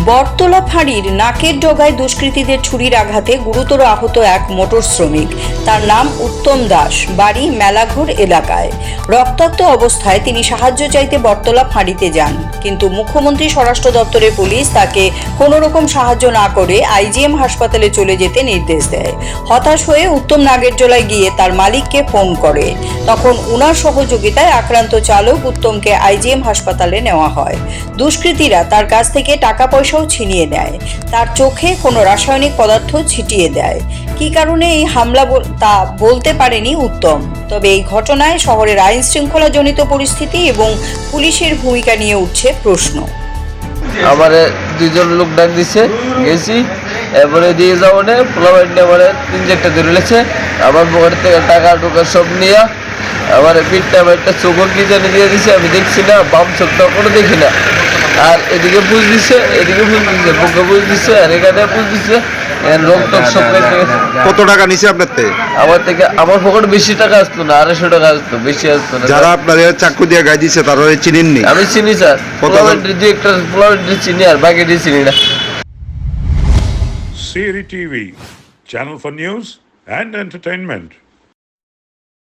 বটতলা ফাঁড়ির নাকের ডগায় দুষ্কৃতীদের ছুরির আঘাতে গুরুতর আহত এক মোটর শ্রমিক। তার নাম উত্তম দাস, বাড়ি মেলাঘর এলাকায়। রক্তাক্ত অবস্থায় তিনি সাহায্য চাইতে বটতলা ফাঁড়িতে যান, কিন্তু মুখ্যমন্ত্রী স্বরাষ্ট্র দপ্তরের পুলিশ তাকে কোনো রকম সাহায্য না করে আইজিএম হাসপাতালে চলে যেতে নির্দেশ দেয়। হতাশ হয়ে উত্তম নাগেরজোলায় গিয়ে তার মালিককে ফোন করে। তখন উনার সহযোগিতায় আক্রান্ত চালক উত্তমকে আইজিএম হাসপাতালে নেওয়া হয়। দুষ্কৃতীরা তার কাছ থেকে টাকা পয়সাও ছিনিয়ে নেয়। তার চোখে কোনো রাসায়নিক পদার্থ ছিটিয়ে দেয়। কী কারণে এই হামলা তা বলতে পারেনি উত্তম। তবে এই ঘটনায় শহরের আইন শৃঙ্খলা জনিত পরিস্থিতি এবং পুলিশের ভূমিকা নিয়ে উঠছে প্রশ্ন। আমার দুইজন লোক ডাক দিছে, গেছি, এরপরে দিয়ে যাবো না পোলাবাইনটা আমার 3-4টা ধরে লেছে। আমার পকেট থেকে টাকা টুকা সব নিয়ে আমার পিঠটা আমার একটা চোখর কি জানি দিয়ে দিছে। আমি দেখছি না, বাম চোখটা কোনো দেখি না। আর এদিকে বুঝ দিচ্ছে, এদিকে বুঝ দিচ্ছে, বুকে বুঝ দিচ্ছে, আর এখানে বুঝ দিচ্ছে। রক্ত সব কত টাকা নিছে আপনার থেকে? আমার থেকে আমার পকেটে বেশি টাকা আসতো না, 250 টাকা আসতো, বেশি আসতো না। যারা আপনাদের চাকু দিয়ে গায়ে দিচ্ছে তারা চিনেননি? আমি চিনি স্যার, পোলাবাইনটা চিনি, আর বাকিটি চিনি না। Siri TV, channel for news and entertainment.